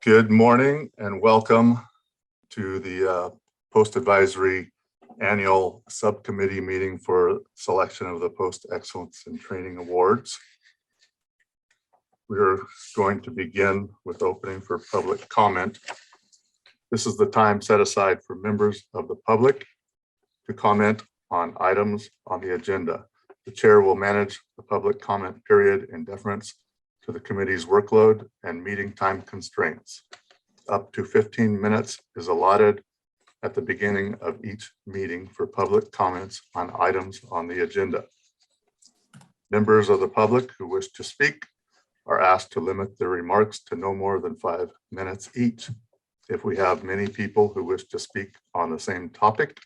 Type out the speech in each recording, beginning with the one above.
Good morning and welcome to the Post Advisory Annual Subcommittee meeting for selection of the Post Excellence in Training Awards. We're going to begin with opening for public comment. This is the time set aside for members of the public to comment on items on the agenda. The chair will manage the public comment period in deference to the committee's workload and meeting time constraints. Up to 15 minutes is allotted at the beginning of each meeting for public comments on items on the agenda. Members of the public who wish to speak are asked to limit their remarks to no more than 5 minutes each. If we have many people who wish to speak on the same topic,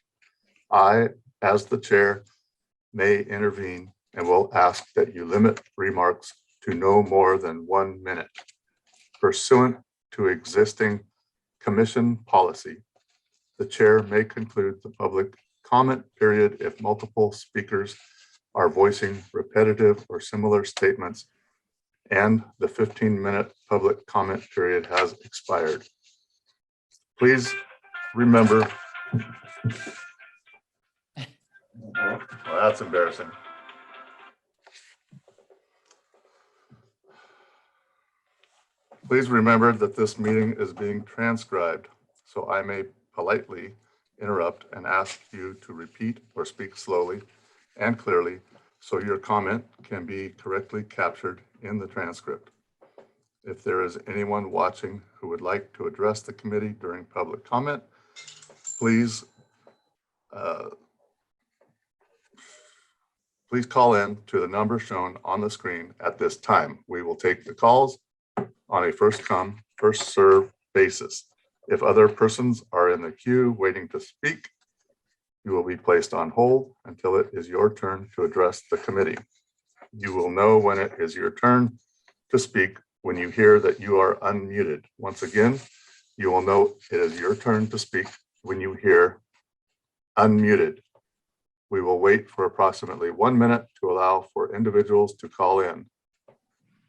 I, as the chair, may intervene and will ask that you limit remarks to no more than 1 minute. Pursuant to existing commission policy, the chair may conclude the public comment period if multiple speakers are voicing repetitive or similar statements and the 15-minute public comment period has expired. Please remember, well, that's embarrassing. Please remember that this meeting is being transcribed, so I may politely interrupt and ask you to repeat or speak slowly and clearly so your comment can be correctly captured in the transcript. If there is anyone watching who would like to address the committee during public comment, please call in to the number shown on the screen at this time. We will take the calls on a first come, first serve basis. If other persons are in the queue waiting to speak, you will be placed on hold until it is your turn to address the committee. You will know when it is your turn to speak when you hear that you are unmuted. Once again, you will know it is your turn to speak when you hear unmuted. We will wait for approximately 1 minute to allow for individuals to call in.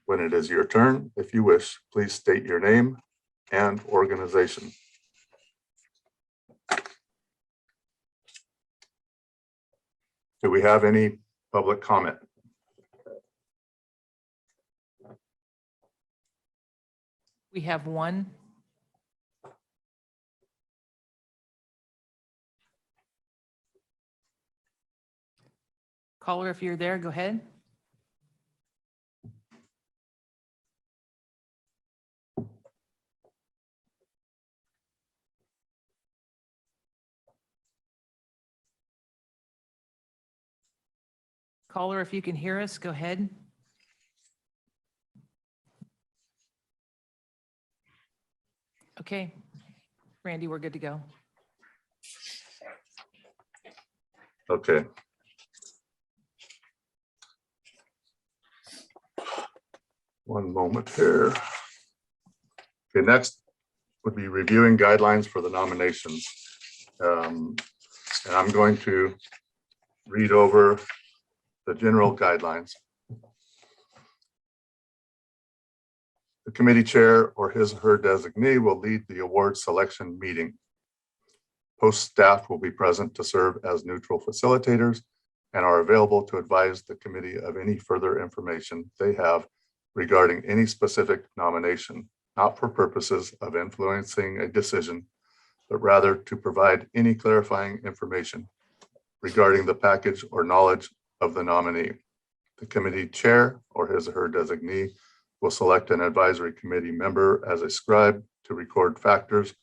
When it is your turn, if you wish, please state your name and organization. Do we have any public comment? We have one. Caller, if you're there, go ahead. Caller, if you can hear us, go ahead. Okay, Randy, we're good to go. Okay. One moment here. Okay, next would be reviewing guidelines for the nominations. And I'm going to read over the general guidelines. The committee chair or his or her designee will lead the award selection meeting. Post staff will be present to serve as neutral facilitators and are available to advise the committee of any further information they have regarding any specific nomination, not for purposes of influencing a decision, but rather to provide any clarifying information regarding the package or knowledge of the nominee. The committee chair or his or her designee will select an advisory committee member as a scribe to record factors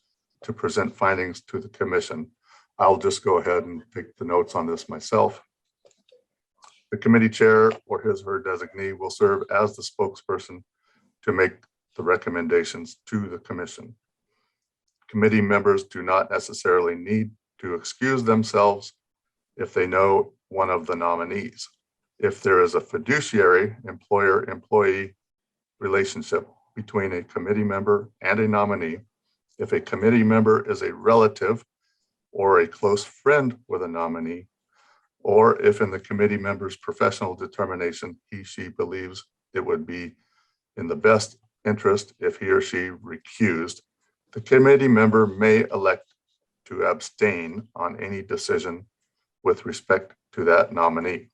to present findings to the commission. I'll just go ahead and take the notes on this myself. The committee chair or his or her designee will serve as the spokesperson to make the recommendations to the commission. Committee members do not necessarily need to excuse themselves if they know one of the nominees. If there is a fiduciary employer-employee relationship between a committee member and a nominee, if a committee member is a relative or a close friend with a nominee, or if in the committee member's professional determination, he/she believes it would be in the best interest if he or she recused, the committee member may elect to abstain on any decision with respect to that nominee.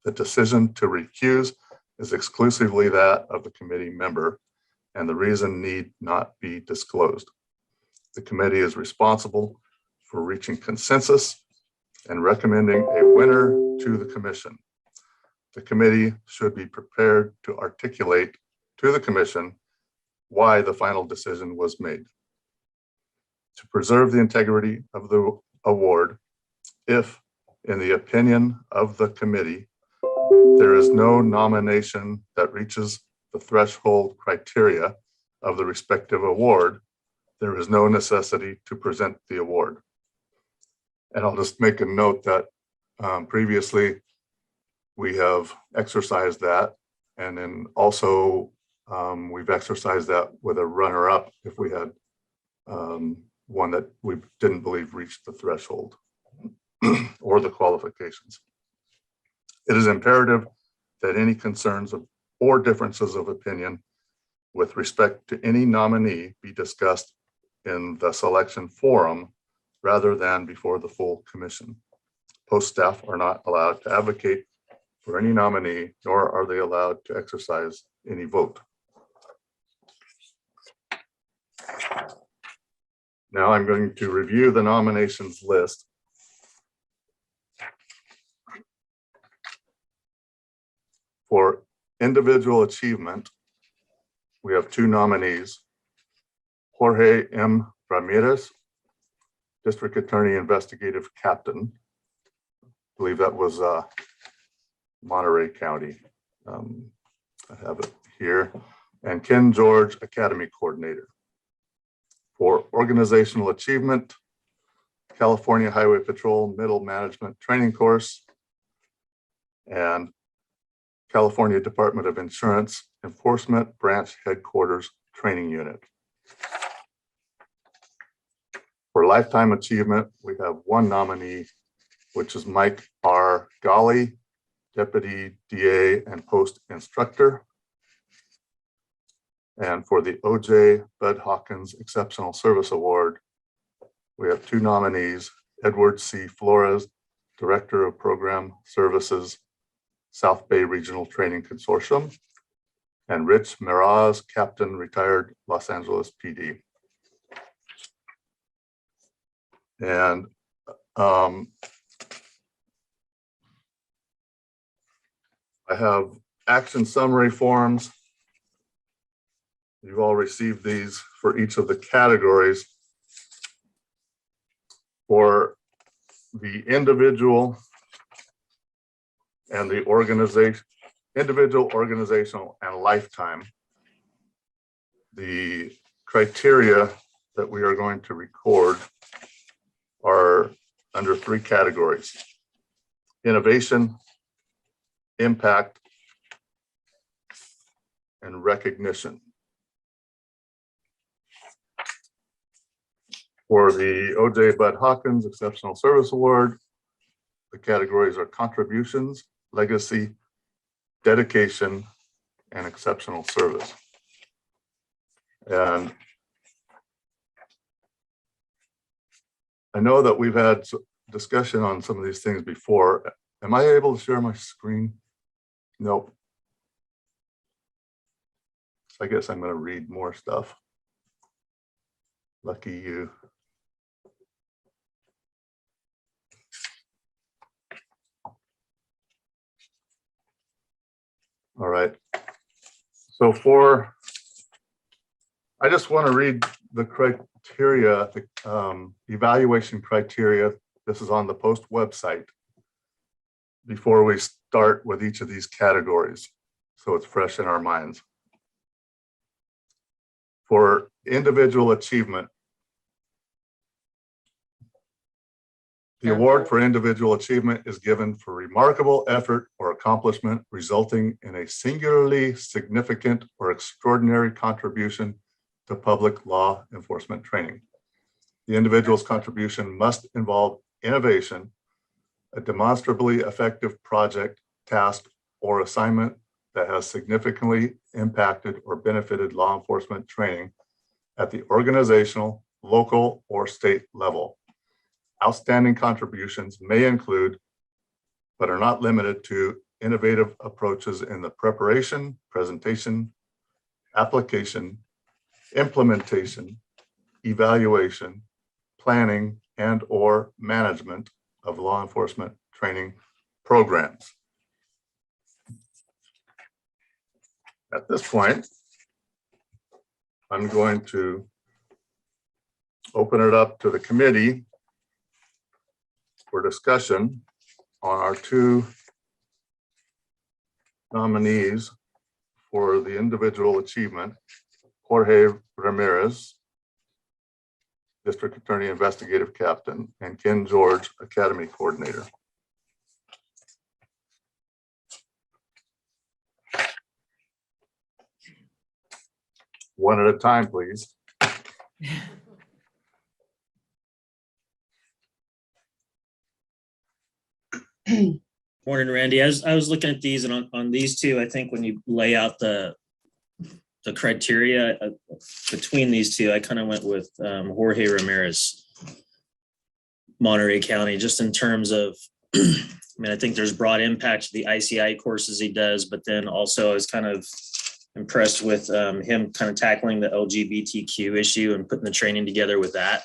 The decision to recuse is exclusively that of the committee member, and the reason need not be disclosed. The committee is responsible for reaching consensus and recommending a winner to the commission. The committee should be prepared to articulate to the commission why the final decision was made. To preserve the integrity of the award, if, in the opinion of the committee, there is no nomination that reaches the threshold criteria of the respective award, there is no necessity to present the award. And I'll just make a note that previously we have exercised that. And then also we've exercised that with a runner-up if we had one that we didn't believe reached the threshold or the qualifications. It is imperative that any concerns or differences of opinion with respect to any nominee be discussed in the selection forum rather than before the full commission. Post staff are not allowed to advocate for any nominee, nor are they allowed to exercise any vote. Now I'm going to review the nominations list. For individual achievement, we have two nominees, Jorge M. Ramirez, District Attorney Investigative Captain. I believe that was Monterey County. I have it here. And Ken George, Academy Coordinator. For organizational achievement, California Highway Patrol Middle Management Training Course and California Department of Insurance Enforcement Branch Headquarters Training Unit. For lifetime achievement, we have one nominee, which is Mike R. Golly, Deputy DA and Post Instructor. And for the O.J. Bud Hawkins Exceptional Service Award, we have two nominees, Edward C. Flores, Director of Program Services, South Bay Regional Training Consortium, and Rich Meraz, Captain, Retired Los Angeles PD. And I have action summary forms. You've all received these for each of the categories. For the individual and the organization, individual, organizational, and lifetime, the criteria that we are going to record are under three categories: innovation, impact, and recognition. For the O.J. Bud Hawkins Exceptional Service Award, the categories are contributions, legacy, dedication, and exceptional service. And I know that we've had discussion on some of these things before. Am I able to share my screen? Nope. I guess I'm going to read more stuff. Lucky you. All right. So I just want to read the criteria, the evaluation criteria. This is on the Post website before we start with each of these categories, so it's fresh in our minds. For individual achievement, the award for individual achievement is given for remarkable effort or accomplishment resulting in a singularly significant or extraordinary contribution to public law enforcement training. The individual's contribution must involve innovation, a demonstrably effective project, task, or assignment that has significantly impacted or benefited law enforcement training at the organizational, local, or state level. Outstanding contributions may include, but are not limited to, innovative approaches in the preparation, presentation, application, implementation, evaluation, planning, and/or management of law enforcement training programs. At this point, I'm going to open it up to the committee for discussion on our two nominees for the individual achievement, Jorge Ramirez, District Attorney Investigative Captain, and Ken George, Academy Coordinator. One at a time, please. Morning, Randy. I was looking at these, and on these two, I think when you lay out the criteria between these two, I kind of went with Jorge Ramirez, Monterey County, just in terms of, I mean, I think there's broad impact to the ICI courses he does, but then also I was kind of impressed with him kind of tackling the LGBTQ issue and putting the training together with that.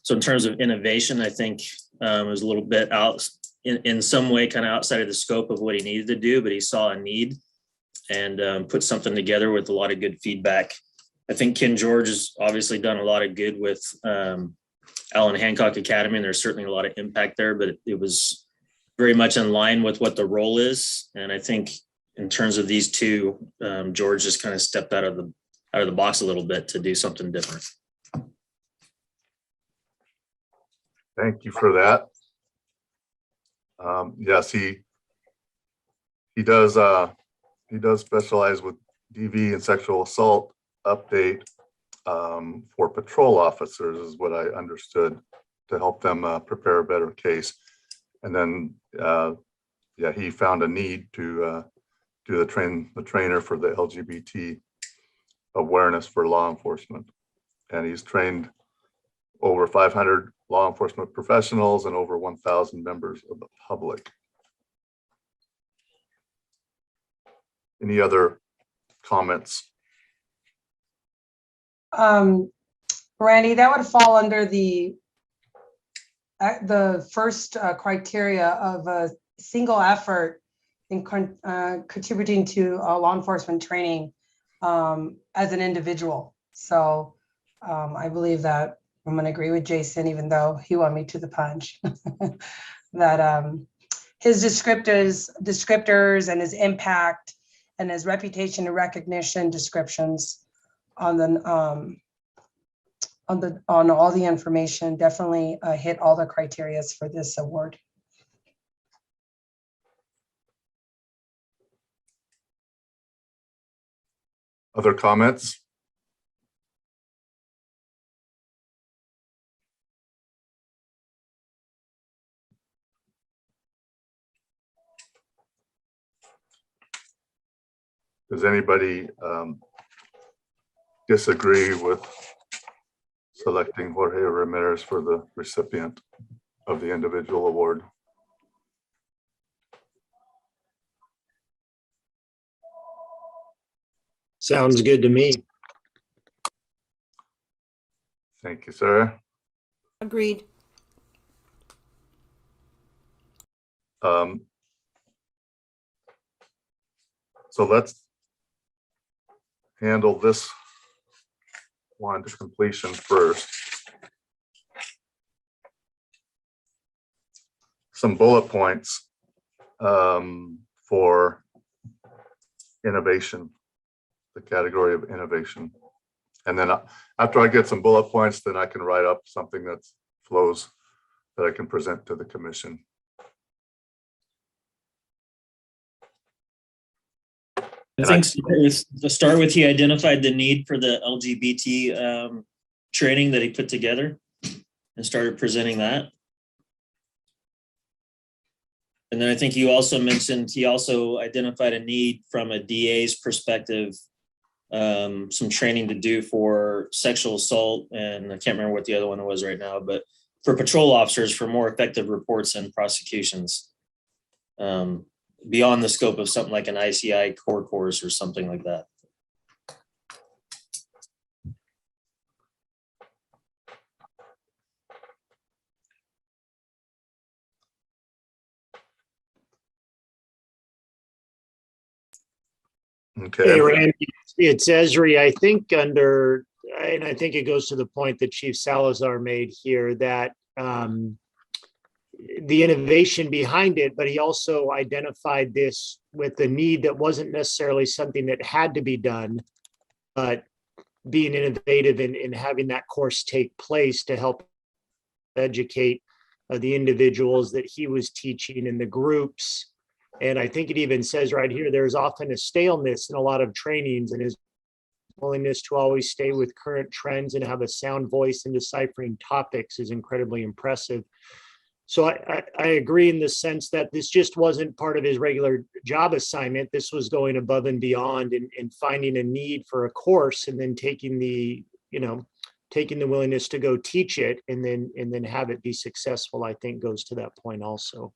So in terms of innovation, I think it was a little bit out in some way kind of outside of the scope of what he needed to do, but he saw a need and put something together with a lot of good feedback. I think Ken George has obviously done a lot of good with Allen Hancock Academy, and there's certainly a lot of impact there, but it was very much in line with what the role is. And I think in terms of these two, George just kind of stepped out of the box a little bit to do something different. Thank you for that. Yes, he does specialize with DV and sexual assault update for patrol officers, is what I understood, to help them prepare a better case. And then, yeah, he found a need to do the trainer for the LGBT awareness for law enforcement. And he's trained over 500 law enforcement professionals and over 1,000 members of the public. Any other comments? Randy, that would fall under the first criteria of a single effort in contributing to law enforcement training as an individual. So I believe that I'm going to agree with Jason, even though he wanted me to the punch, that his descriptors and his impact and his reputation and recognition descriptions on all the information definitely hit all the criteria for this award. Other comments? Does anybody disagree with selecting Jorge Ramirez for the recipient of the individual award? Sounds good to me. Thank you, sir. Agreed. So let's handle this one to completion first. Some bullet points for innovation, the category of innovation. And then after I get some bullet points, then I can write up something that flows that I can present to the commission. I think to start with, he identified the need for the LGBT training that he put together and started presenting that. And then I think you also mentioned, he also identified a need from a DA's perspective, some training to do for sexual assault, and I can't remember what the other one was right now, but for patrol officers for more effective reports and prosecutions. Beyond the scope of something like an ICI core course or something like that. Okay. Hey, Randy, it's Esri. I think under, and I think it goes to the point that Chief Salazar made here that the innovation behind it, but he also identified this with the need that wasn't necessarily something that had to be done, but being innovative in having that course take place to help educate the individuals that he was teaching in the groups. And I think it even says right here, there's often a staleness in a lot of trainings, and his willingness to always stay with current trends and have a sound voice in deciphering topics is incredibly impressive. So I agree in the sense that this just wasn't part of his regular job assignment. This was going above and beyond and finding a need for a course, and then taking the willingness to go teach it and then have it be successful, I think goes to that point also.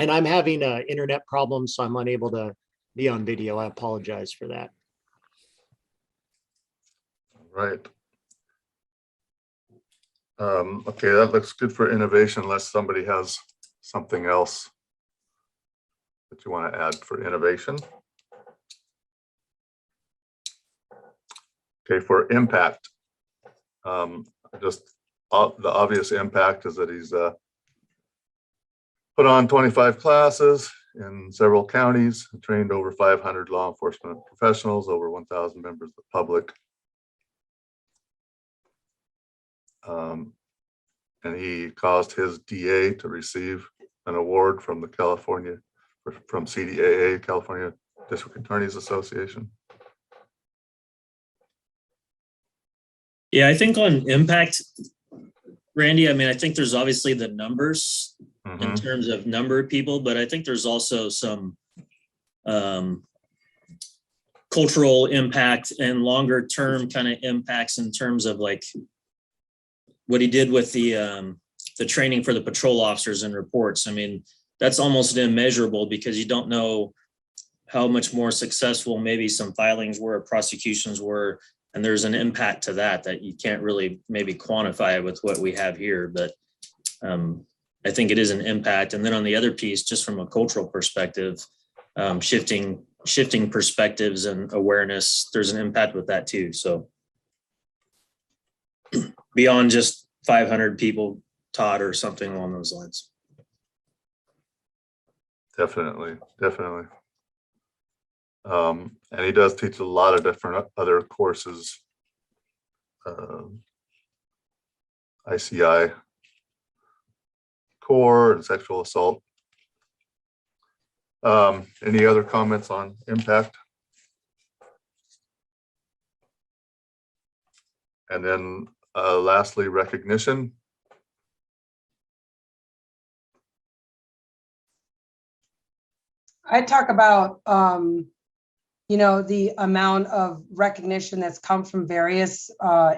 And I'm having an internet problem, so I'm unable to be on video. I apologize for that. Right. Okay, that looks good for innovation, unless somebody has something else that you want to add for innovation. Okay, for impact. Just the obvious impact is that he's put on 25 classes in several counties, trained over 500 law enforcement professionals, over 1,000 members of the public. And he caused his DA to receive an award from from CDAA, California District Attorneys Association. Yeah, I think on impact, Randy, I mean, I think there's obviously the numbers in terms of number of people, but I think there's also some cultural impact and longer term kind of impacts in terms of like what he did with the training for the patrol officers and reports. I mean, that's almost immeasurable because you don't know how much more successful maybe some filings were, prosecutions were, and there's an impact to that you can't really maybe quantify with what we have here, but I think it is an impact. And then on the other piece, just from a cultural perspective, shifting perspectives and awareness, there's an impact with that too. So beyond just 500 people taught or something along those lines. Definitely. And he does teach a lot of different other courses, ICI core and sexual assault. Any other comments on impact? And then lastly, recognition. I talk about, the amount of recognition that's come from various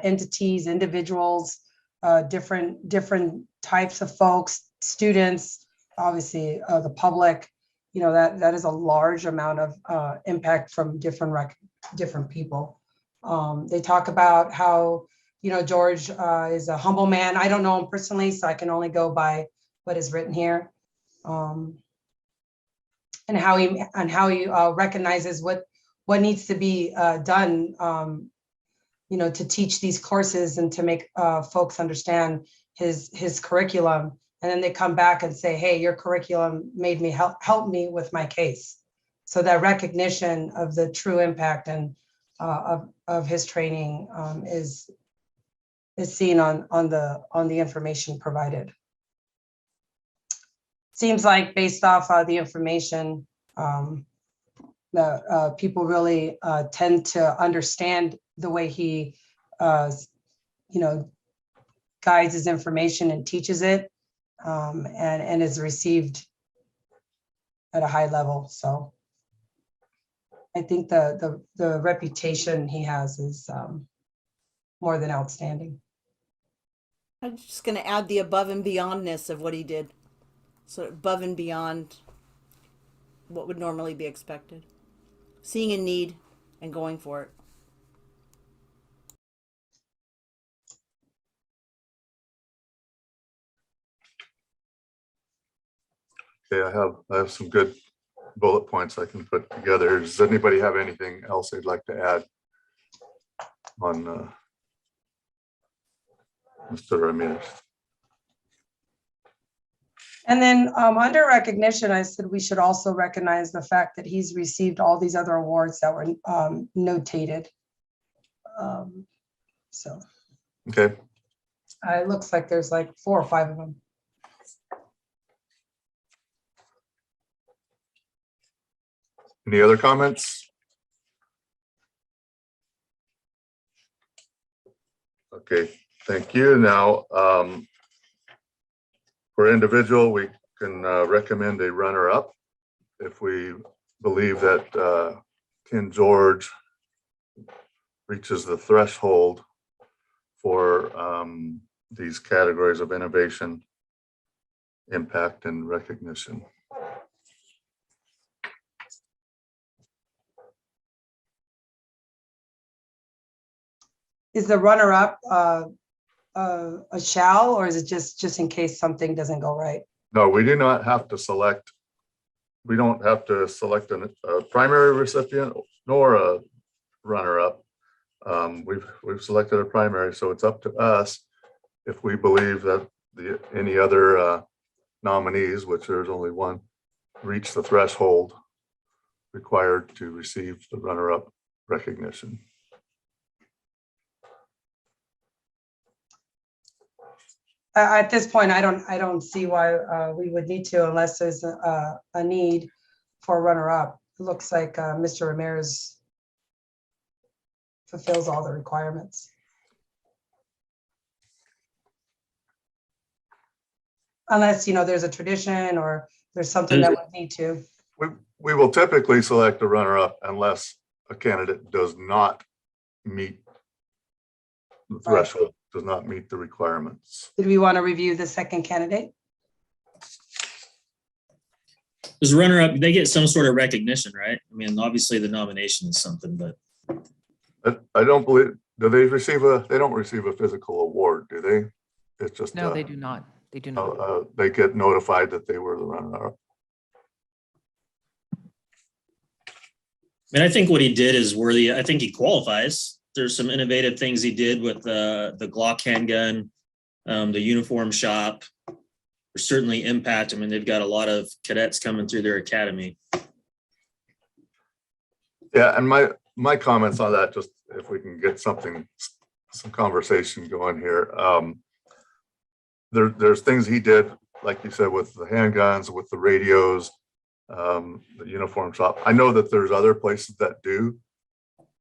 entities, individuals, different types of folks, students, obviously the public. That is a large amount of impact from different people. They talk about how George is a humble man. I don't know him personally, so I can only go by what is written here, and how he recognizes what needs to be done, to teach these courses and to make folks understand his curriculum. And then they come back and say, hey, your curriculum made me help me with my case. So that recognition of the true impact and of his training is seen on the information provided. Seems like based off the information, that people really tend to understand the way he, guides his information and teaches it, and is received at a high level. So I think the reputation he has is more than outstanding. I'm just going to add the above and beyondness of what he did. So above and beyond what would normally be expected. Seeing a need and going for it. Okay, I have some good bullet points I can put together. Does anybody have anything else they'd like to add on Mr. Ramirez? And then under recognition, I said we should also recognize the fact that he's received all these other awards that were notated. So Okay, it looks like there's like 4 or 5 of them. any other comments? Okay, thank you. Now, for individual, we can recommend a runner-up if we believe that Ken George reaches the threshold for these categories of innovation, impact, and recognition. Is the runner-up a shall, or is it just in case something doesn't go right? No, we do not have to select. We don't have to select a primary recipient nor a runner-up. We've selected a primary, so it's up to us if we believe that any other nominees, which there's only one, reach the threshold required to receive the runner-up recognition. At this point, I don't see why we would need to unless there's a need for a runner-up. It looks like Mr. Ramirez fulfills all the requirements. Unless, there's a tradition or there's something that would need to. We will typically select a runner-up unless a candidate does not meet the threshold, does not meet the requirements. Did we want to review the second candidate? As a runner-up, they get some sort of recognition, right? I mean, obviously the nomination is something, but I don't believe, they don't receive a physical award, do they? It's just. No, they do not. They do not. They get notified that they were the runner-up. I think what he did is worthy. I think he qualifies. There's some innovative things he did with the Glock handgun, the uniform shop. There's certainly impact. I mean, they've got a lot of cadets coming through their academy. Yeah, and my comments on that, just if we can get some conversation going here. There's things he did, like you said, with the handguns, with the radios, the uniform shop. I know that there's other places that do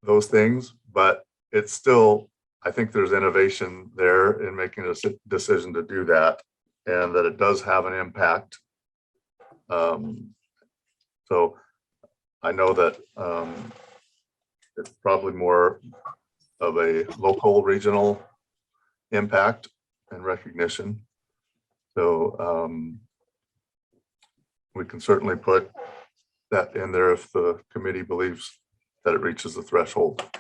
those things, but it's still, I think there's innovation there in making a decision to do that, and that it does have an impact. So I know that it's probably more of a local, regional impact and recognition. So we can certainly put that in there if the committee believes that it reaches the threshold. I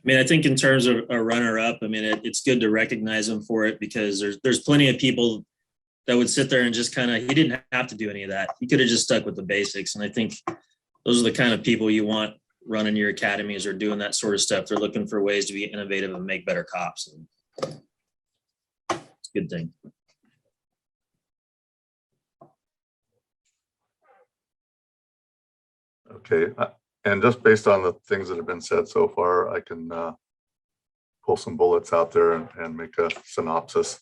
mean, I think in terms of a runner-up, I mean, it's good to recognize him for it because there's plenty of people that would sit there and just kind of, he didn't have to do any of that. He could have just stuck with the basics. And I think those are the kind of people you want running your academies or doing that sort of stuff. They're looking for ways to be innovative and make better cops. And it's a good thing. Okay, and just based on the things that have been said so far, I can pull some bullets out there and make a synopsis.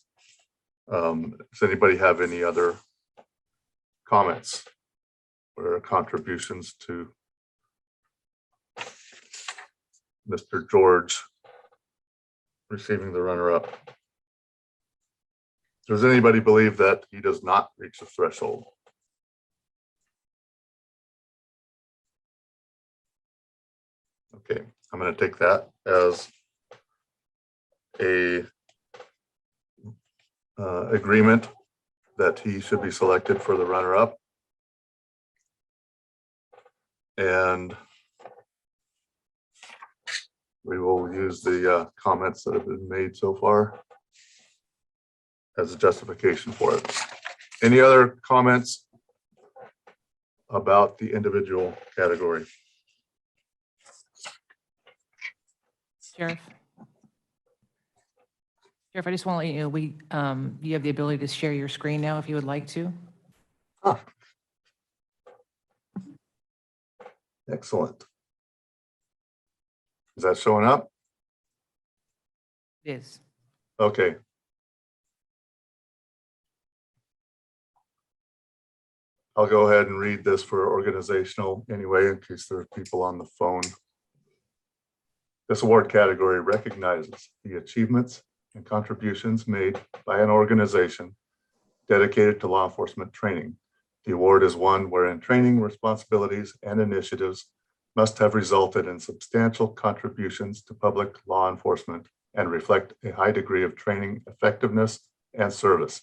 Does anybody have any other comments or contributions to Mr. George receiving the runner-up? Does anybody believe that he does not reach the threshold? Okay, I'm going to take that as a agreement that he should be selected for the runner-up. And we will use the comments that have been made so far as a justification for it. Any other comments about the individual category? Sheriff. Sheriff, I just want to let you know, you have the ability to share your screen now if you would like to. Excellent. Is that showing up? It is. Okay. I'll go ahead and read this for organizational anyway, in case there are people on the phone. This award category recognizes the achievements and contributions made by an organization dedicated to law enforcement training. The award is one wherein training, responsibilities, and initiatives must have resulted in substantial contributions to public law enforcement and reflect a high degree of training effectiveness and service.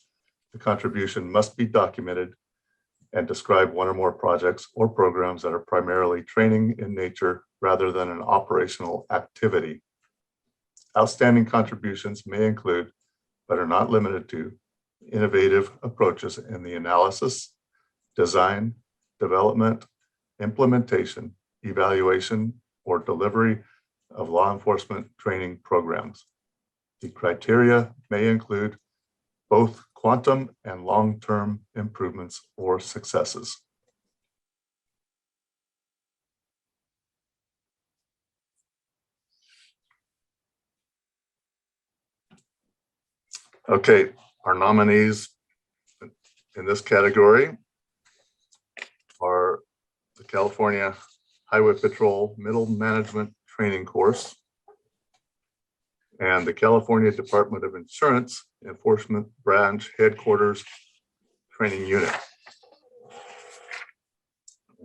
The contribution must be documented and describe one or more projects or programs that are primarily training in nature rather than an operational activity. Outstanding contributions may include, but are not limited to, innovative approaches in the analysis, design, development, implementation, evaluation, or delivery of law enforcement training programs. The criteria may include both quantum and long-term improvements or successes. Okay, our nominees in this category are the California Highway Patrol Middle Management Training Course and the California Department of Insurance Enforcement Branch Headquarters Training Unit.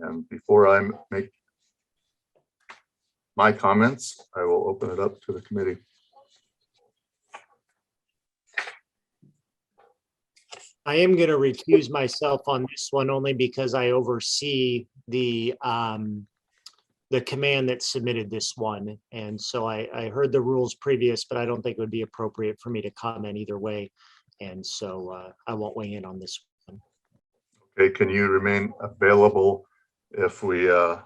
And before I make my comments, I will open it up to the committee. I am going to recuse myself on this one only because I oversee the command that submitted this one. And so I heard the rules previous, but I don't think it would be appropriate for me to comment either way. And so I won't weigh in on this one. Okay, can you remain available if we have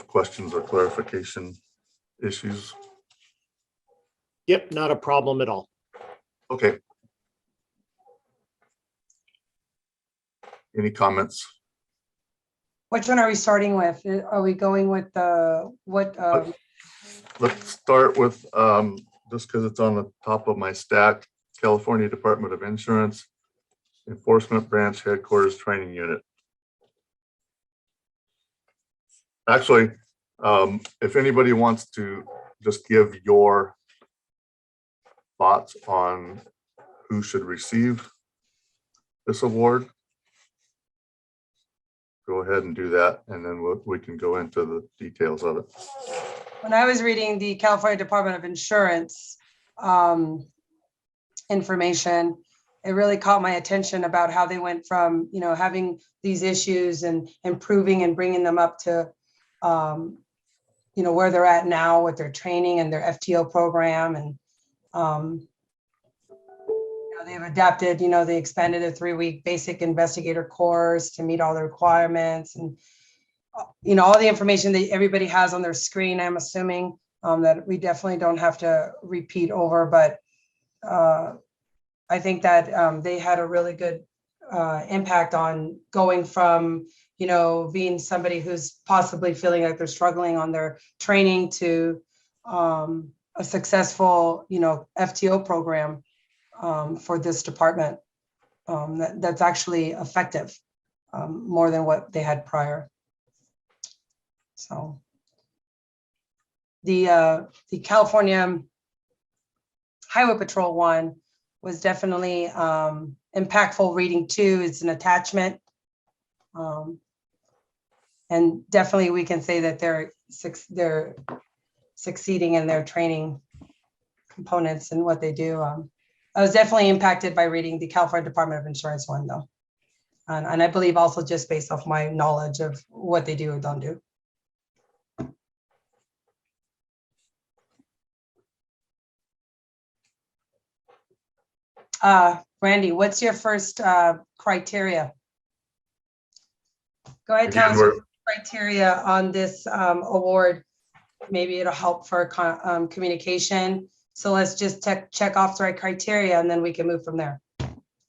questions or clarification issues? Yep, not a problem at all. Okay. Any comments? Which one are we starting with? Are we going with the, what? Let's start with, just because it's on the top of my stack, California Department of Insurance Enforcement Branch Headquarters Training Unit. Actually, if anybody wants to just give your thoughts on who should receive this award, go ahead and do that, and then we can go into the details of it. When I was reading the California Department of Insurance information, it really caught my attention about how they went from, you know, having these issues and improving and bringing them up to, you know, where they're at now with their training and their FTO program. And, you know, they've adapted, you know, they expanded a 3-week basic investigator course to meet all the requirements, and, you know, all the information that everybody has on their screen, I'm assuming, that we definitely don't have to repeat over, but I think that they had a really good impact on going from, you know, being somebody who's possibly feeling like they're struggling on their training to a successful, you know, FTO program for this department that's actually effective, more than what they had prior. So the California Highway Patrol one was definitely impactful reading too. It's an attachment. And And definitely we can say that they're succeeding in their training components and what they do. I was definitely impacted by reading the California Department of Insurance one though. And I believe also just based off my knowledge of what they do or don't do. Randy, what's your first criteria? Go ahead, tell Again, us your criteria on this award. Maybe it'll help for communication. So let's just check off the right criteria and then we can move from there.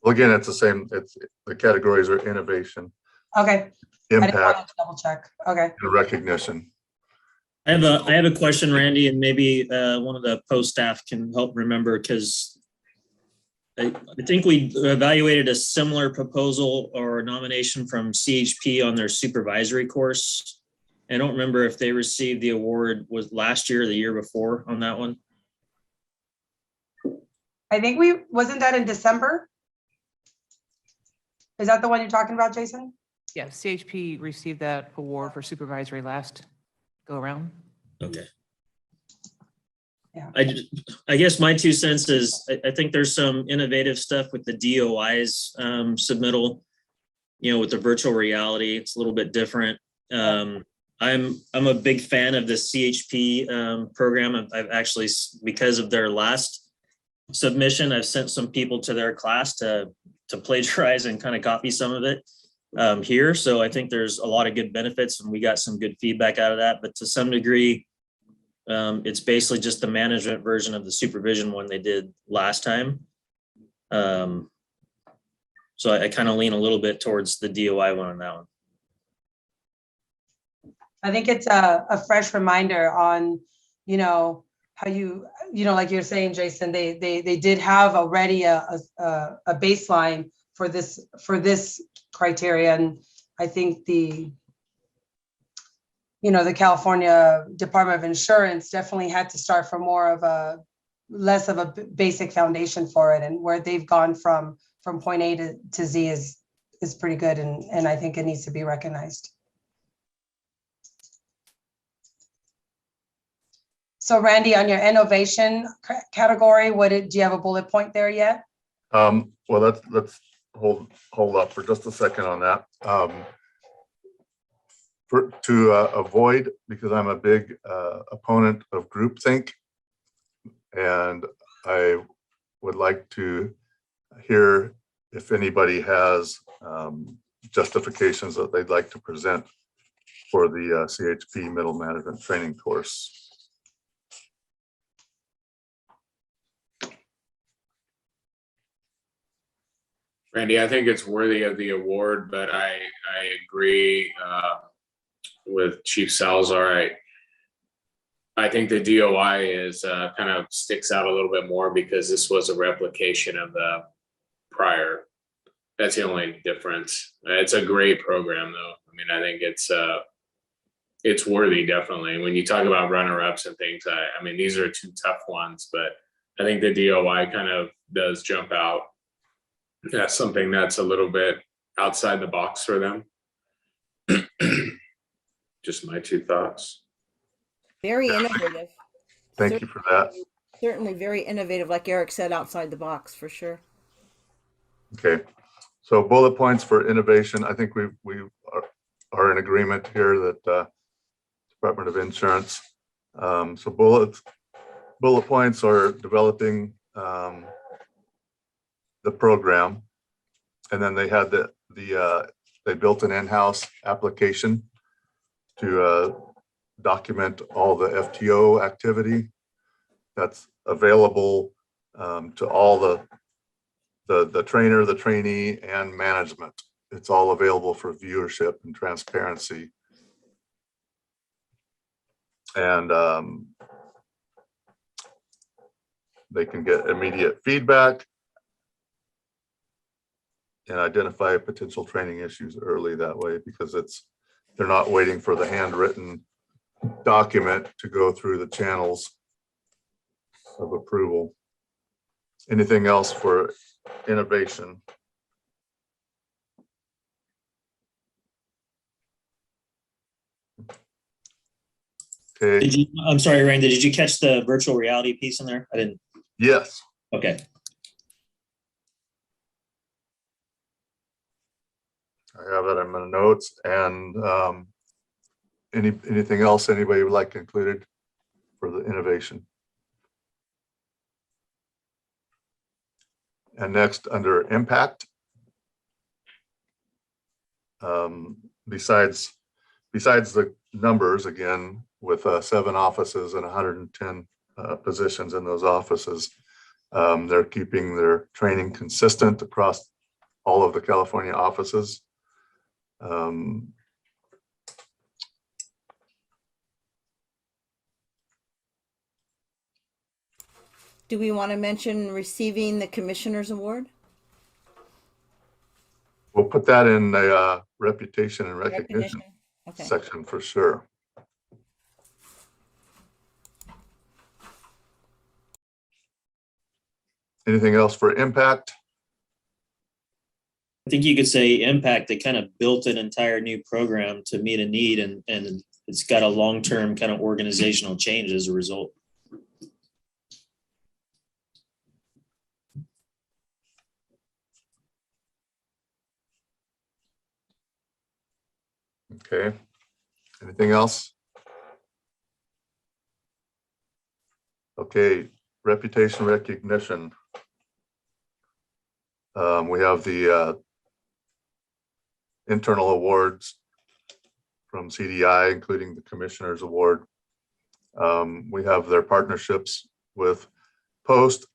Well, again, it's the same. It's the categories are innovation, Okay. I didn't want impact, to double check. Okay. and recognition. I have a question, Randy, and maybe one of the post staff can help remember, because I think we evaluated a similar proposal or nomination from CHP on their supervisory course. I don't remember if they received the award was last year or the year before on that one. I think wasn't that in December? Is that the one you're talking about, Jason? Yeah, CHP received that award for supervisory last go around. Okay. Yeah. I guess my 2 cents is I think there's some innovative stuff with the DOI's submittal, with the virtual reality. It's a little bit different. I'm a big fan of the CHP program. I've actually, because of their last submission, I've sent some people to their class to plagiarize and kind of copy some of it here. So I think there's a lot of good benefits and we got some good feedback out of that. But to some degree, it's basically just the management version of the supervision one they did last time. So I kind of lean a little bit towards the DOI one on that one. I think it's a fresh reminder on, how like you're saying, Jason, they did have already a baseline for this criteria. And I think the California Department of Insurance definitely had to start from less of a basic foundation for it. And where they've gone from point A to Z is pretty good. And I think it needs to be recognized. So Randy, on your innovation category, do you have a bullet point there yet? Well, let's hold up for just a second on that. To avoid, because I'm a big opponent of groupthink, and I would like to hear if anybody has justifications that they'd like to present for the CHP Middle Management Training course. Randy, I think it's worthy of the award, but I agree with Chief Salazar. I think the DOI is kind of sticks out a little bit more because this was a replication of the prior. That's the only difference. It's a great program, though. I mean, I think it's worthy, definitely. When you talk about runner-ups and things, I mean, these are 2 tough ones, but I think the DOI kind of does jump out. That's something that's a little bit outside the box for them. Just my 2 thoughts. Very innovative. Thank you for that. Certainly very innovative, like Eric said, outside the box for sure. Okay, so bullet points for innovation. I think we are in agreement here that Department of Insurance. So bullet points are developing the program, and then they had they built an in-house application to document all the FTO activity that's available to all the trainer, the trainee, and management. It's all available for viewership and transparency. And they can get immediate feedback and identify potential training issues early that way, because they're not waiting for the handwritten document to go through the channels of approval. Anything else for innovation? Okay, I'm sorry, Randy, did you catch the virtual reality piece in there? I didn't. yes. Okay. I have it in my notes. And anything else anybody would like included for the innovation? And next, under impact, besides the numbers, again, with 7 offices and 110 positions in those offices, they're keeping their training consistent across all of the California offices. Do we want to mention receiving the Commissioner's Award? We'll put that in the reputation and recognition Okay. section for sure. Anything else for impact? I think you could say impact, they kind of built an entire new program to meet a need, and it's got a long-term kind of organizational change as a result. Okay. Anything else? Okay, reputation recognition. We have the internal awards from CDI, including the Commissioner's Award. We have their partnerships with Post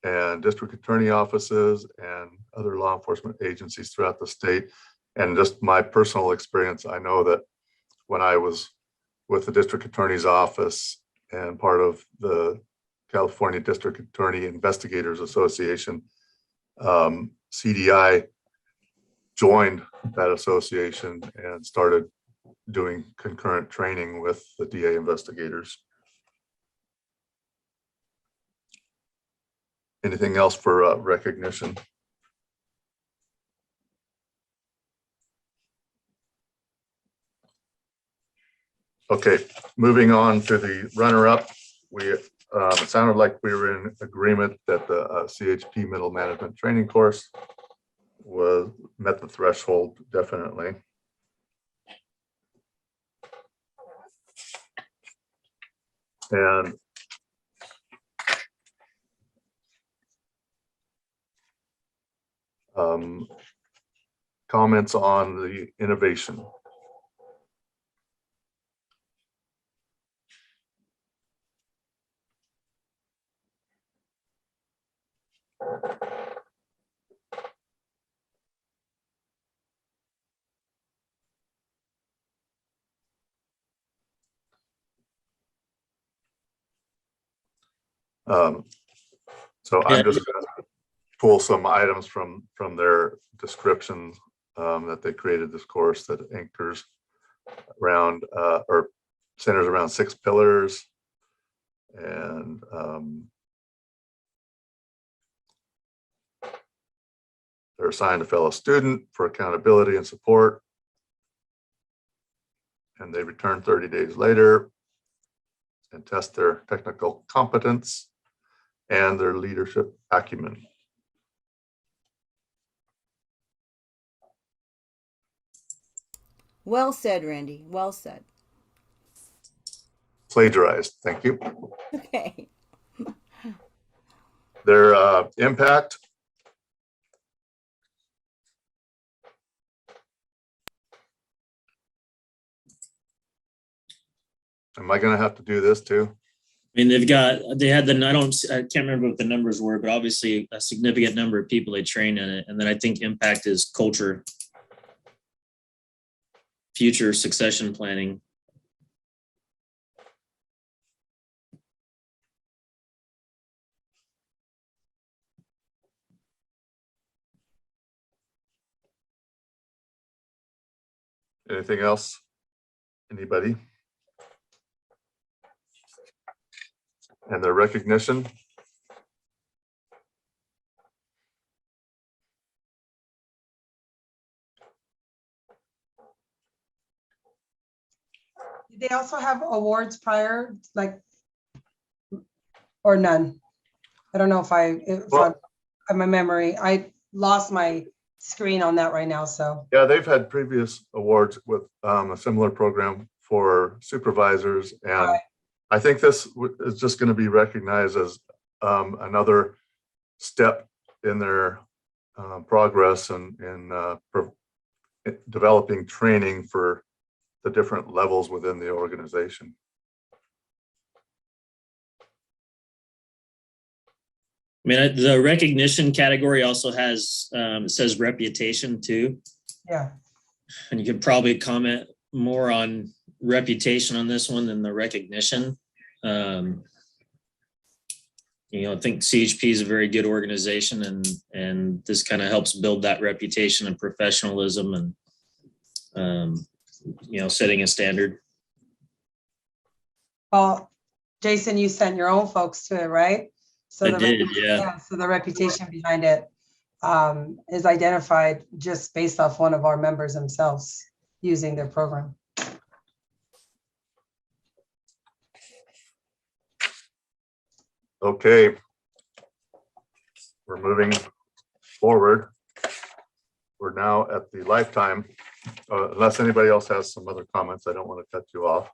and district attorney offices and other law enforcement agencies throughout the state. And just my personal experience, I know that when I was with the district attorney's office and part of the California District Attorney Investigators Association, CDI joined that association and started doing concurrent training with the DA investigators. Anything else for recognition? Okay, moving on to the runner-up. It sounded like we were in agreement that the CHP middle management training course met the threshold, definitely. And comments on the innovation. So I'm just going to pull some items from their description that they created this course that anchors around or centers around 6 pillars, and they're assigned a fellow student for accountability and support, and they return 30 days later and test their technical competence and their leadership acumen. Well said, Randy. Well said. Plagiarized, thank you. Okay. Their impact. Am I going to have to do this too? I mean, they had I can't remember what the numbers were, but obviously a significant number of people they trained in it. And then I think impact is culture, future succession planning. Anything else? Anybody? And their recognition. Did they also have awards prior, like, or none? I don't know if my memory, I lost my screen on that right now, so. Yeah, they've had previous awards with a similar program for supervisors. And Right. I think this is just going to be recognized as another step in their progress and developing training for the different levels within the organization. I mean, the recognition category also has, it says reputation too. Yeah, And you could probably comment more on reputation on this one than the recognition. I think CHP is a very good organization, and this kind of helps build that reputation and professionalism and, setting a standard. well, Jason, you sent your own folks to it, right? So I the did, yeah. So the reputation behind it is identified just based off one of our members themselves using their program. Okay. We're moving forward. We're now at the lifetime. Unless anybody else has some other comments, I don't want to cut you off.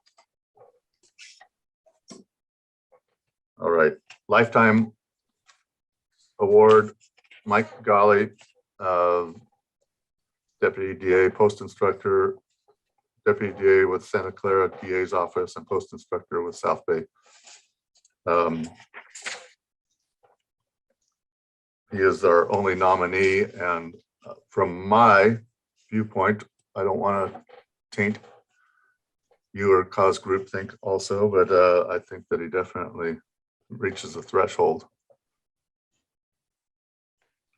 All right, lifetime award, Mike Golly, Deputy DA, Post Instructor, Deputy DA with Santa Clara DA's office, and Post Instructor with South Bay. He is our only nominee, and from my viewpoint, I don't want to taint you or cause groupthink also, but I think that he definitely reaches the threshold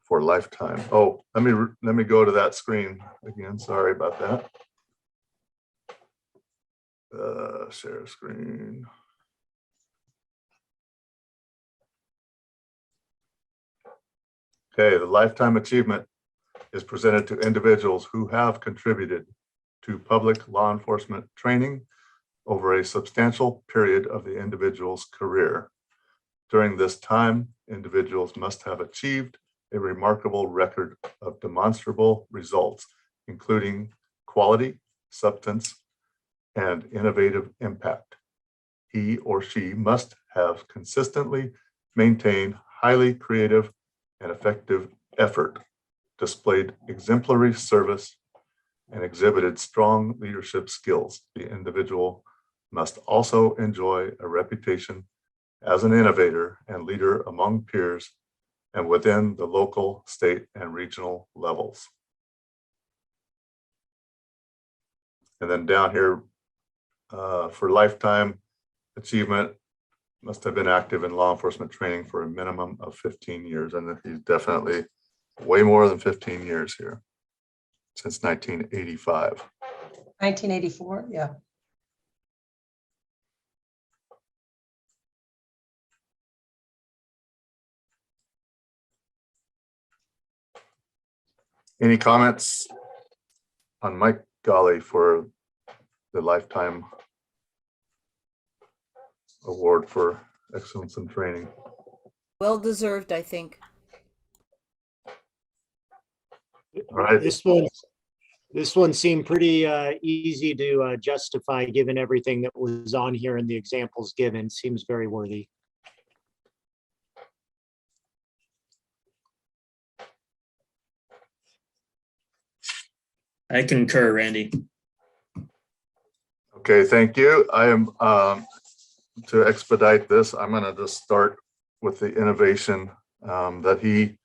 for lifetime. Oh, let me go to that screen again. Sorry about that. Share screen. Okay, the lifetime achievement is presented to individuals who have contributed to public law enforcement training over a substantial period of the individual's career. During this time, individuals must have achieved a remarkable record of demonstrable results, including quality, substance, and innovative impact. He or she must have consistently maintained highly creative and effective effort, displayed exemplary service, and exhibited strong leadership skills. The individual must also enjoy a reputation as an innovator and leader among peers and within the local, state, and regional levels. And then down here, for lifetime achievement, must have been active in law enforcement training for a minimum of 15 years. And he's definitely way more than 15 years here, since 1985. 1984, yeah. Any comments on Mike Golly for the lifetime award for excellence in training? Well deserved, I think. All right. This one seemed pretty easy to justify, given everything that was on here and the examples given. Seems very worthy. I concur, Randy. Okay, thank you. I am, to expedite this, I'm going to just start with the innovation that he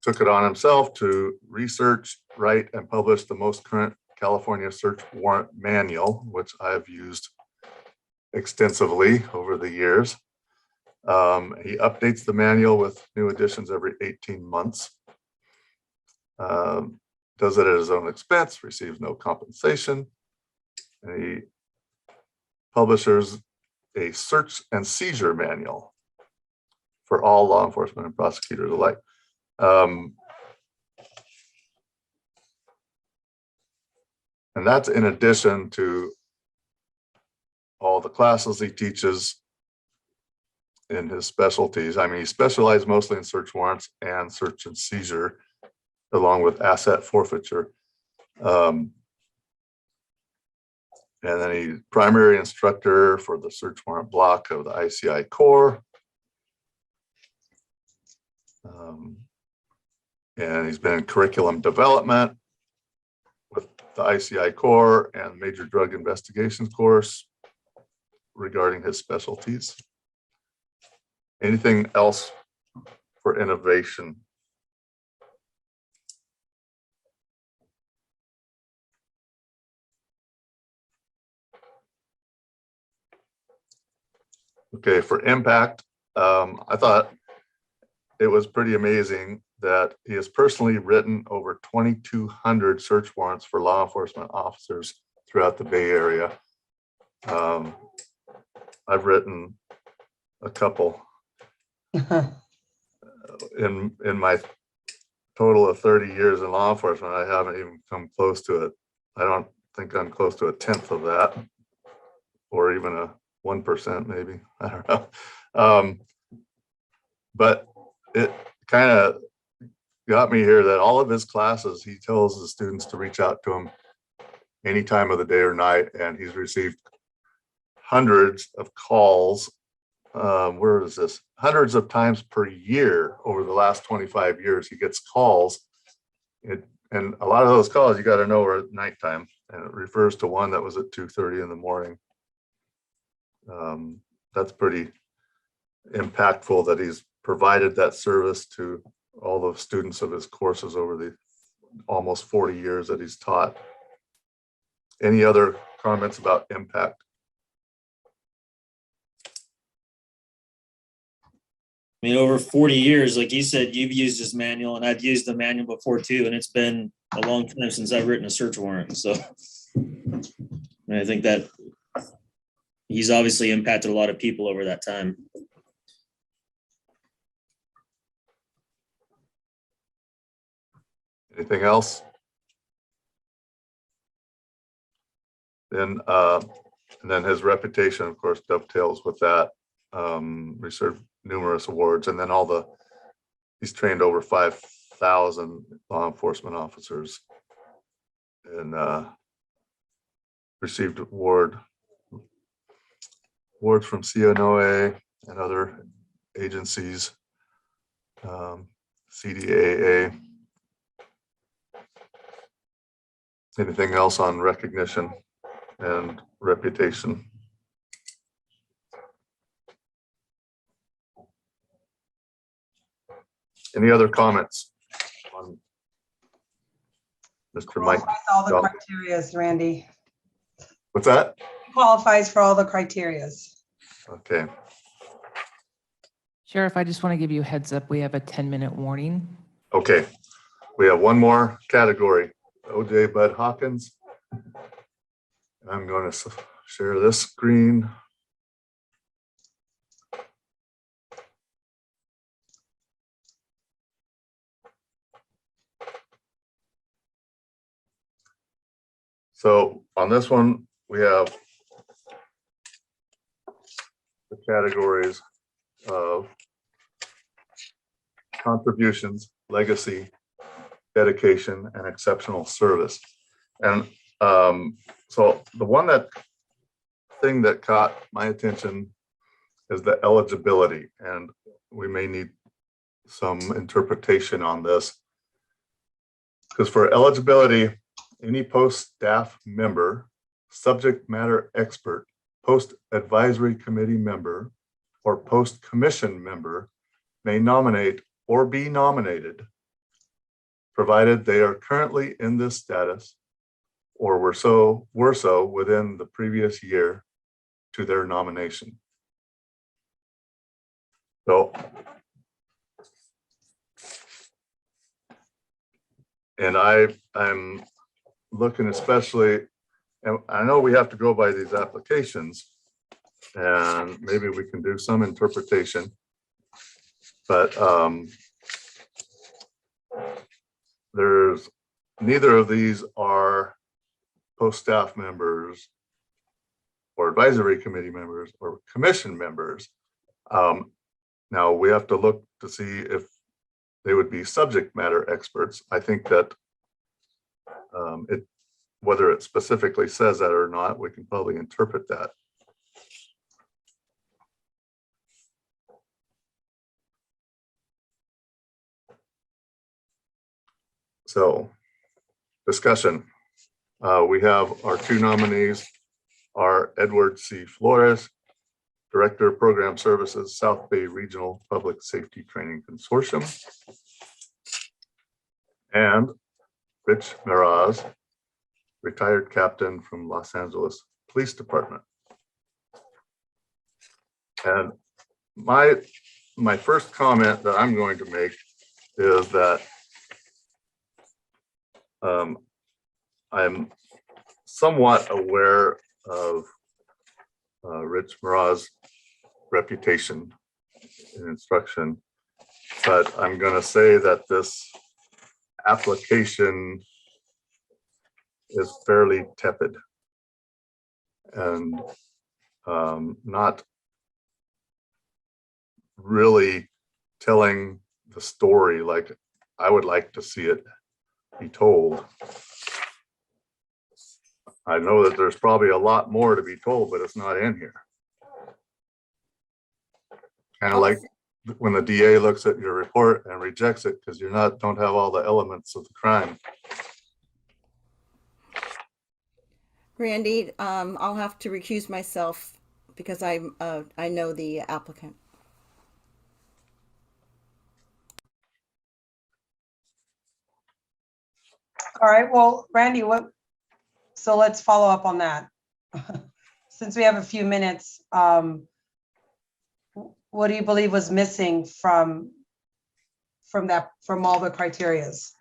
took it on himself to research, write, and publish the most current California search warrant manual, which I've used extensively over the years. He updates the manual with new editions every 18 months. Does it at his own expense, receives no compensation. And he publishes a search and seizure manual for all law enforcement and prosecutors alike. And that's in addition to all the classes he teaches in his specialties. I mean, he specialized mostly in search warrants and search and seizure, along with asset forfeiture. And then he's primary instructor for the search warrant block of the ICI Corps. And he's been in curriculum development with the ICI Corps and major drug investigations course regarding his specialties. Anything else for innovation? Okay, for impact, I thought it was pretty amazing that he has personally written over 2,200 search warrants for law enforcement officers throughout the Bay Area. I've written a couple in my total of 30 years in law enforcement. I haven't even come close to it. I don't think I'm close to 1/10 of that, or even a 1% maybe. I don't know. But it kind of got me here that all of his classes, he tells the students to reach out to him any time of the day or night, and he's received hundreds of calls. Where is this? Hundreds of times per year over the last 25 years, he gets calls. And a lot of those calls, you got to know, are at nighttime, and it refers to one that was at 2:30 in the morning. That's pretty impactful that he's provided that service to all the students of his courses over the almost 40 years that he's taught. Any other comments about impact? I mean, over 40 years, like you said, you've used this manual, and I've used the manual before too, and it's been a long time since I've written a search warrant. So and I think that he's obviously impacted a lot of people over that time. Anything else? Then, and then his reputation, of course, dovetails with that. Received numerous awards, and then he's trained over 5,000 law enforcement officers, and received awards from CNOA and other agencies, CDAA. Anything else on recognition and reputation? Any other comments on Mr. Mike? Qualifies all the criterias, Randy. What's that? Qualifies for all the criterias. Okay, Sheriff, I just want to give you a heads up. We have a 10-minute warning. okay. We have one more category, OJ Bud Hawkins. I'm going to share this screen. So on this one, we have the categories of contributions, legacy, dedication, and exceptional service. And so the thing that caught my attention is the eligibility, and we may need some interpretation on this. Because for eligibility, any post staff member, subject matter expert, post advisory committee member, or post commission member may nominate or be nominated, provided they are currently in this status or were so within the previous year to their nomination. So, and I'm looking especially, and I know we have to go by these applications, and maybe we can do some interpretation, but there's neither of these are post staff members or advisory committee members or commission members. Now we have to look to see if they would be subject matter experts. I think that whether it specifically says that or not, we can probably interpret that. So, discussion. We have our two nominees are Edward C. Flores, Director of Program Services, South Bay Regional Public Safety Training Consortium, and Rich Meraz, retired captain from Los Angeles Police Department. And my first comment that I'm going to make is that I'm somewhat aware of Rich Meraz's reputation in instruction, but I'm going to say that this application is fairly tepid and not really telling the story like I would like to see it be told. I know that there's probably a lot more to be told, but it's not in here. Kind of like when the DA looks at your report and rejects it because don't have all the elements of the crime. Randy, I'll have to recuse myself because I know the applicant. All right, well, Randy, so let's follow up on that. Since we have a few minutes, what do you believe was missing from all the criterias?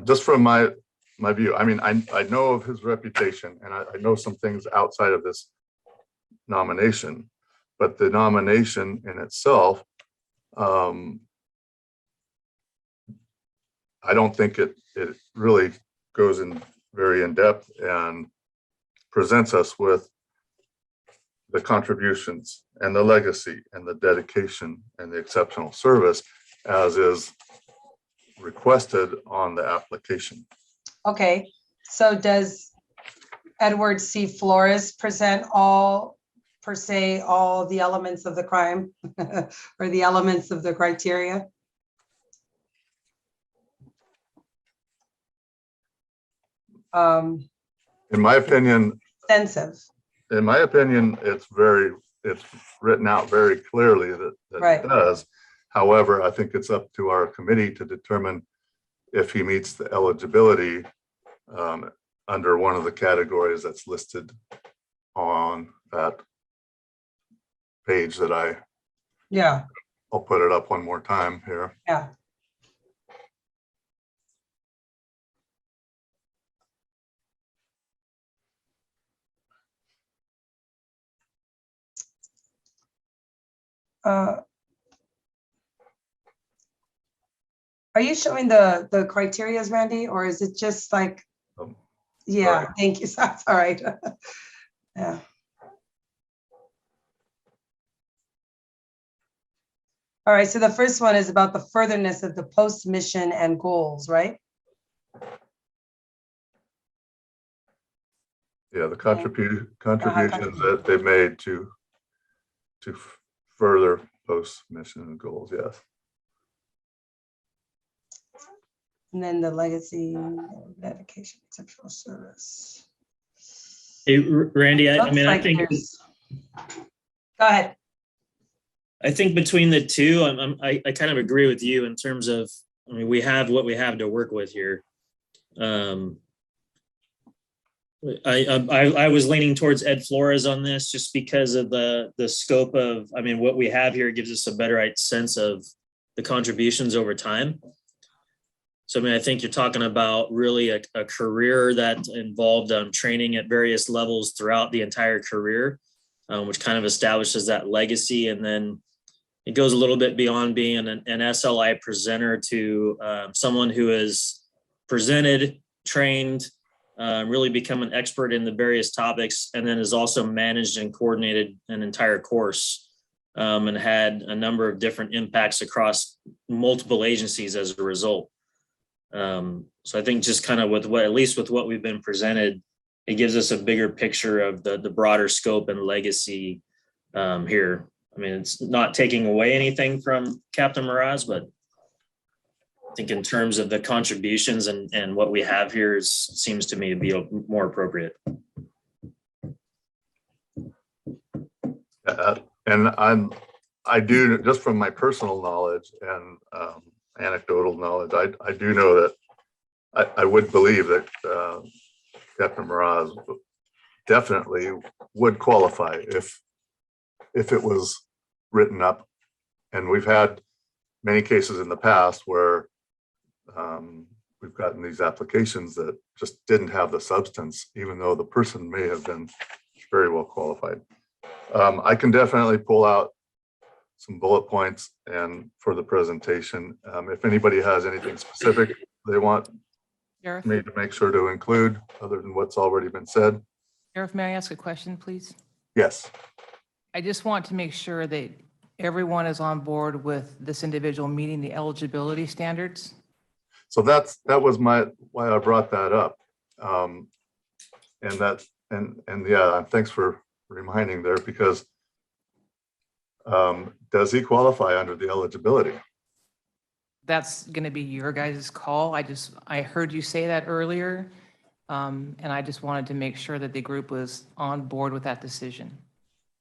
Just from my view, I mean, I know of his reputation and I know some things outside of this nomination, but the nomination in itself, I don't think it really goes in very in depth and presents us with the contributions and the legacy and the dedication and the exceptional service as is requested on the application. Okay, so does Edward C. Flores present all the elements of the crime or the elements of the criteria? In my opinion, Extensive. it's written out very clearly that Right. it does. However, I think it's up to our committee to determine if he meets the eligibility under one of the categories that's listed on that page that I'll put it up one more time here. Yeah. Are you showing the criterias, Randy, or is it just like, yeah, sorry. thank you. That's all right. Yeah. All right, so the first one is about the furtherness of the post mission and goals, right? Yeah, the contributions that they've made to further post mission and goals, yes. And then the legacy, dedication, exceptional service. Hey, Randy, I mean, I think Go ahead. I think between the two, I kind of agree with you in terms of, I mean, we have what we have to work with here. I was leaning towards Ed Flores on this just because of the scope of, I mean, what we have here gives us a better sense of the contributions over time. So, I mean, I think you're talking about really a career that involved training at various levels throughout the entire career, which kind of establishes that legacy. And then it goes a little bit beyond being an SLI presenter to someone who is presented, trained, really become an expert in the various topics, and then has also managed and coordinated an entire course, and had a number of different impacts across multiple agencies as a result. So I think just kind of with what, at least with what we've been presented, it gives us a bigger picture of the broader scope and legacy here. I mean, it's not taking away anything from Captain Mraz, but I think in terms of the contributions and what we have here seems to me to be more appropriate. And I do, just from my personal knowledge and anecdotal knowledge, I do know that I would believe that Captain Mraz definitely would qualify if it was written up. And we've had many cases in the past where we've gotten these applications that just didn't have the substance, even though the person may have been very well qualified. I can definitely pull out some bullet points and for the presentation. If anybody has anything specific they want Sheriff, me to make sure to include, other than what's already been said. Sheriff, may I ask a question, please? Yes. I just want to make sure that everyone is on board with this individual meeting the eligibility standards. So that was why I brought that up. And yeah, thanks for reminding there, because does he qualify under the eligibility? That's going to be your guys' call. I heard you say that earlier. And I just wanted to make sure that the group was on board with that decision.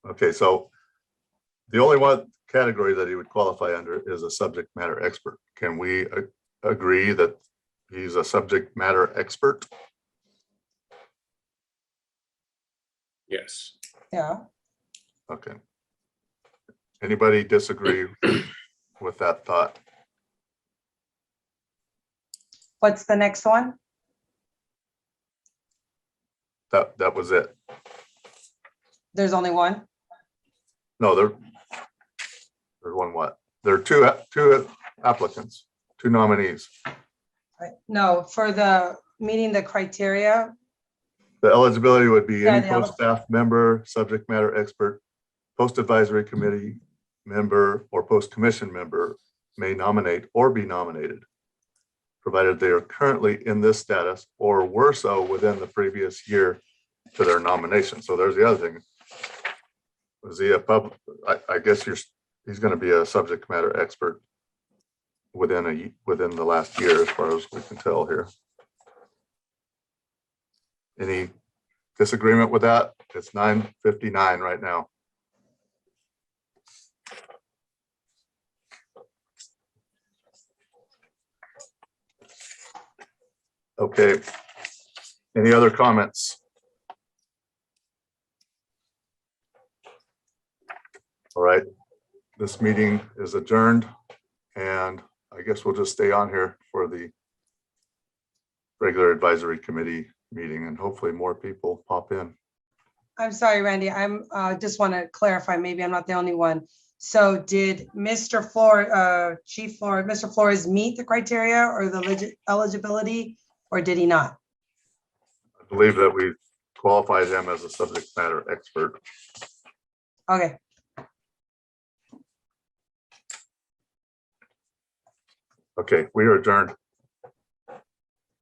Okay, so the only one category that he would qualify under is a subject matter expert. Can we agree that he's a subject matter expert? Yes. Yeah. Okay. Anybody disagree with that thought? What's the next one? That was it. There's only one? No, there's one what? There are two applicants, two nominees. Right. No, for the meeting the criteria. The eligibility would be Yeah, any the post staff member, subject matter expert, post advisory committee member, or post commission member may nominate or be nominated, provided they are currently in this status or were so within the previous year to their nomination. So there's the other thing. Was he a I guess he's going to be a subject matter expert within the last year, as far as we can tell here. Any disagreement with that? It's 9:59 right now. Okay. Any other comments? All right. This meeting is adjourned, and I guess we'll just stay on here for the regular advisory committee meeting, and hopefully more people pop in. I'm sorry, Randy. I'm just want to clarify, maybe I'm not the only one. So did Mr. Chief Flores, Mr. Flores meet the criteria or the eligibility, or did he not? I believe that we qualified him as a subject matter expert. Okay. Okay, we are adjourned.